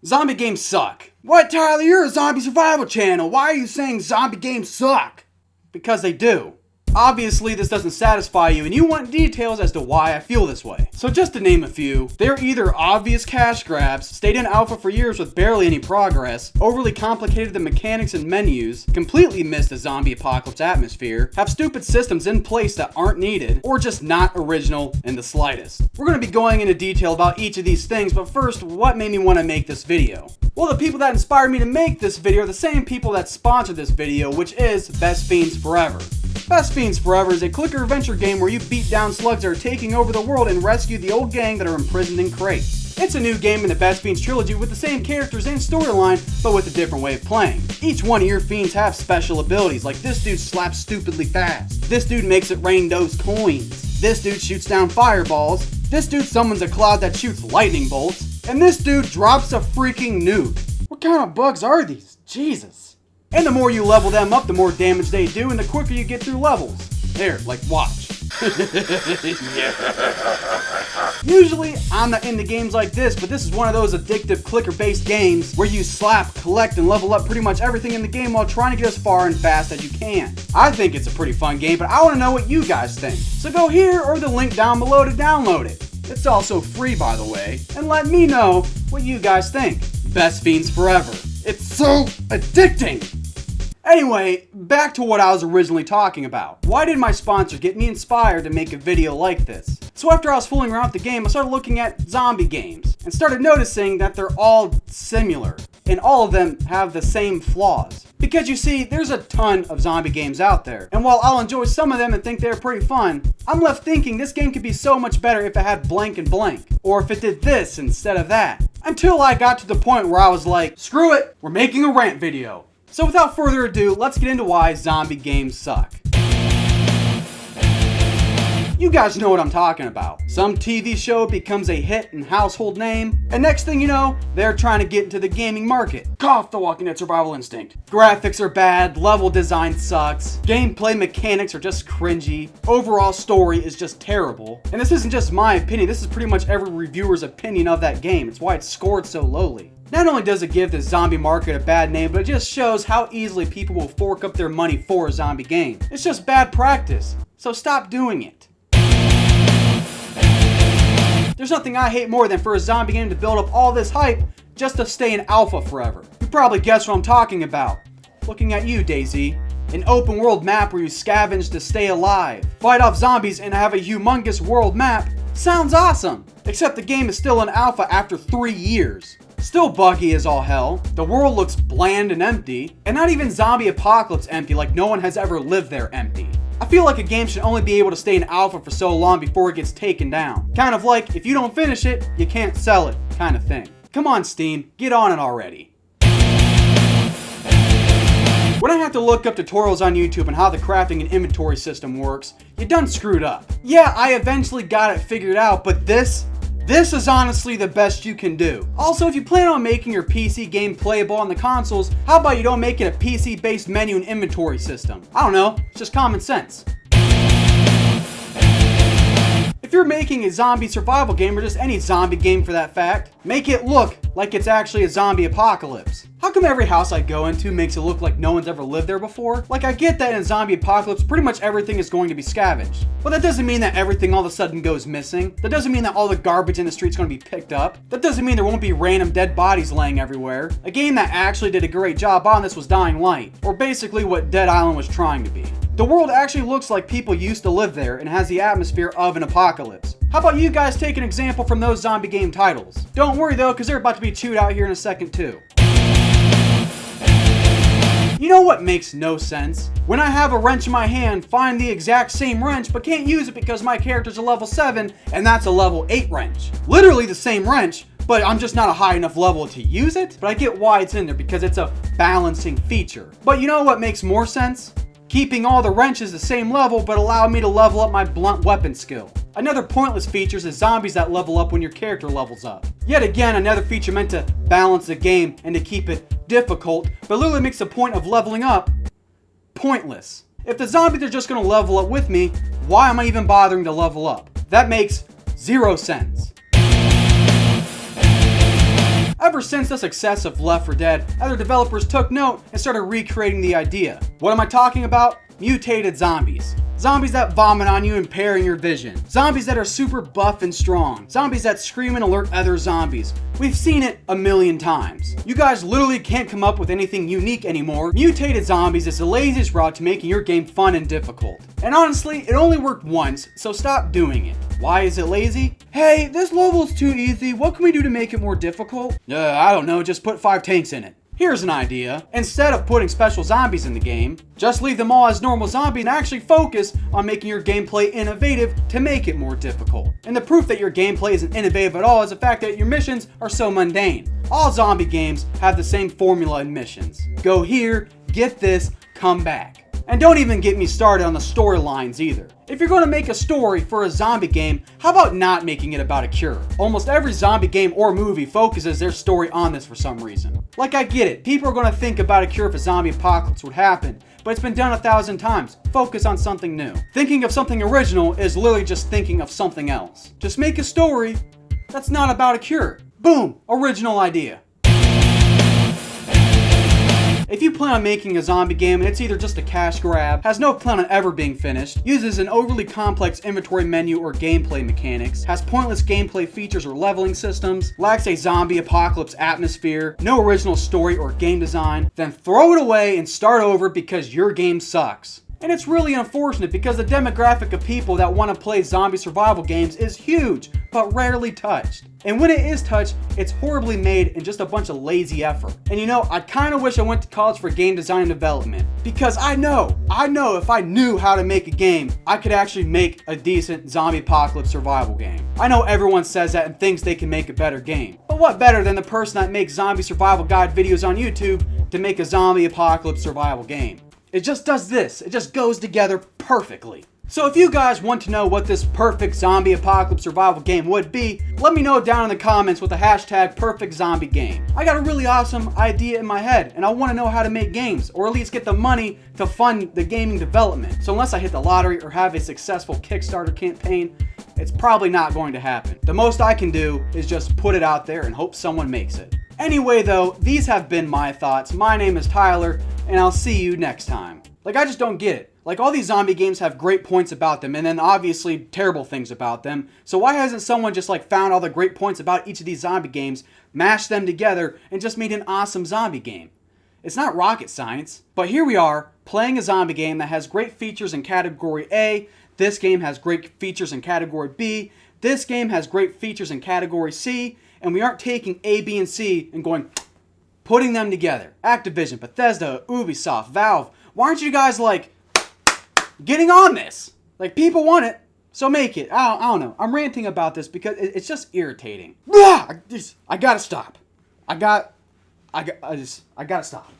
Zombie games suck. What, Tyler? You're a zombie survival channel. Why are you saying zombie games suck? Because they do. Obviously, this doesn't satisfy you and you want details as to why I feel this way. So just to name a few, they're either obvious cash grabs, stayed in alpha for years with barely any progress, overly complicated the mechanics and menus, completely miss the zombie apocalypse atmosphere, have stupid systems in place that aren't needed, or just not original in the slightest. We're going to be going into detail about each of these things, but first, what made me want to make this video? Well, the people that inspired me to make this video are the same people that sponsored this video, which is Best Fiends Forever. Best Fiends Forever is a clicker adventure game where you beat down slugs that are taking over the world and rescue the old gang that are imprisoned in crates. It's a new game in the Best Fiends trilogy with the same characters and storyline, but with a different way of playing. Each one of your fiends have special abilities, like this dude slaps stupidly fast, this dude makes it rain those coins, this dude shoots down fireballs, this dude summons a cloud that shoots lightning bolts, and this dude drops a freaking nuke. What kind of bugs are these? Jesus. And the more you level them up, the more damage they do, and the quicker you get through levels. There, like, watch. Usually, I'm not into games like this, but this is one of those addictive clicker-based games where you slap, collect, and level up pretty much everything in the game while trying to get as far and fast as you can. I think it's a pretty fun game, but I want to know what you guys think. So go here or the link down below to download it. It's also free, by the way, and let me know what you guys think. Best Fiends Forever. It's so addicting! Anyway, back to what I was originally talking about. Why did my sponsor get me inspired to make a video like this? So after I was fooling around with the game, I started looking at zombie games and started noticing that they're all similar and all of them have the same flaws. Because you see, there's a ton of zombie games out there, and while I'll enjoy some of them and think they're pretty fun, I'm left thinking this game could be so much better if it had blank and blank, or if it did this instead of that. Until I got to the point where I was like, screw it, we're making a rant video. So without further ado, let's get into why zombie games suck. You guys know what I'm talking about. Some TV show becomes a hit and household name, and next thing you know, they're trying to get into the gaming market. Cough, The Walking Dead Survival Instinct. Graphics are bad, level design sucks, gameplay mechanics are just cringy, overall story is just terrible. And this isn't just my opinion, this is pretty much every reviewer's opinion of that game. It's why it's scored so lowly. Not only does it give the zombie market a bad name, but it just shows how easily people will fork up their money for a zombie game. It's just bad practice, so stop doing it. There's nothing I hate more than for a zombie game to build up all this hype just to stay in alpha forever. You probably guess what I'm talking about. Looking at you, DayZ. An open world map where you scavenge to stay alive, fight off zombies, and have a humongous world map. Sounds awesome! Except the game is still in alpha after 3 years. Still buggy as all hell, the world looks bland and empty, and not even zombie apocalypse empty like no one has ever lived there empty. I feel like a game should only be able to stay in alpha for so long before it gets taken down. Kind of like, if you don't finish it, you can't sell it, kind of thing. Come on Steam, get on it already. When I have to look up tutorials on YouTube on how the crafting and inventory system works, you done screwed up. Yeah, I eventually got it figured out, but this is honestly the best you can do. Also, if you plan on making your PC game playable on the consoles, how about you don't make it a PC-based menu and inventory system? I don't know, it's just common sense. If you're making a zombie survival game, or just any zombie game for that fact, make it look like it's actually a zombie apocalypse. How come every house I go into makes it look like no one's ever lived there before? Like, I get that in a zombie apocalypse, pretty much everything is going to be scavenged. But that doesn't mean that everything all of a sudden goes missing. That doesn't mean that all the garbage in the street's going to be picked up. That doesn't mean there won't be random dead bodies laying everywhere. A game that actually did a great job on this was Dying Light, or basically what Dead Island was trying to be. The world actually looks like people used to live there and has the atmosphere of an apocalypse. How about you guys take an example from those zombie game titles? Don't worry though, because they're about to be chewed out here in a second too. You know what makes no sense? When I have a wrench in my hand, find the exact same wrench, but can't use it because my character's a level 7, and that's a level 8 wrench. Literally the same wrench, but I'm just not a high enough level to use it. But I get why it's in there, because it's a balancing feature. But you know what makes more sense? Keeping all the wrenches the same level, but allow me to level up my blunt weapon skill. Another pointless feature is zombies that level up when your character levels up. Yet again, another feature meant to balance the game and to keep it difficult, but literally makes the point of leveling up pointless. If the zombies are just going to level up with me, why am I even bothering to level up? That makes 0 sense. Ever Ever since the success of Left 4 Dead, other developers took note and started recreating the idea. What am I talking about? Mutated zombies. Zombies that vomit on you, impairing your vision. Zombies that are super buff and strong. Zombies that scream and alert other zombies. We've seen it a million times. You guys literally can't come up with anything unique anymore. Mutated zombies is the laziest route to making your game fun and difficult. And honestly, it only worked once, so stop doing it. Why is it lazy? Hey, this level's too easy. What can we do to make it more difficult? I don't know, just put 5 tanks in it. Here's an idea. Instead of putting special zombies in the game, just leave them all as normal zombies and actually focus on making your gameplay innovative to make it more difficult. And the proof that your gameplay isn't innovative at all is the fact that your missions are so mundane. All zombie games have the same formula in missions. Go here, get this, come back. And don't even get me started on the storylines either. If you're going to make a story for a zombie game, how about not making it about a cure? Almost every zombie game or movie focuses their story on this for some reason. Like, I get it, people are going to think about a cure if a zombie apocalypse would happen, but it's been done 1,000 times. Focus on something new. Thinking of something original is literally just thinking of something else. Just make a story that's not about a cure. Boom, original idea. If you plan on making a zombie game and it's either just a cash grab, has no plan on ever being finished, uses an overly complex inventory menu or gameplay mechanics, has pointless gameplay features or leveling systems, lacks a zombie apocalypse atmosphere, no original story or game design, then throw it away and start over because your game sucks. And it's really unfortunate because the demographic of people that want to play zombie survival games is huge, but rarely touched. And when it is touched, it's horribly made and just a bunch of lazy effort. And you know, I kind of wish I went to college for game design and development. Because I know if I knew how to make a game, I could actually make a decent zombie apocalypse survival game. I know everyone says that and thinks they can make a better game. But what better than the person that makes zombie survival guide videos on YouTube to make a zombie apocalypse survival game? It just does this. It just goes together perfectly. So if you guys want to know what this perfect zombie apocalypse survival game would be, let me know down in the comments with the hashtag #PerfectZombieGame. I got a really awesome idea in my head and I want to know how to make games, or at least get the money to fund the gaming development. So unless I hit the lottery or have a successful Kickstarter campaign, it's probably not going to happen. The most I can do is just put it out there and hope someone makes it. Anyway though, these have been my thoughts. My name is Tyler, and I'll see you next time. Like, I just don't get it. Like, all these zombie games have great points about them, and then obviously terrible things about them. So why hasn't someone just like found all the great points about each of these zombie games, mashed them together, and just made an awesome zombie game? It's not rocket science. But here we are, playing a zombie game that has great features in category A. This game has great features in category B. This game has great features in category C. And we aren't taking A, B, and C and putting them together. Activision, Bethesda, Ubisoft, Valve. Why aren't you guys like getting on this? Like, people want it, so make it. I don't know. I'm ranting about this because it's just irritating. I gotta stop. I gotta stop.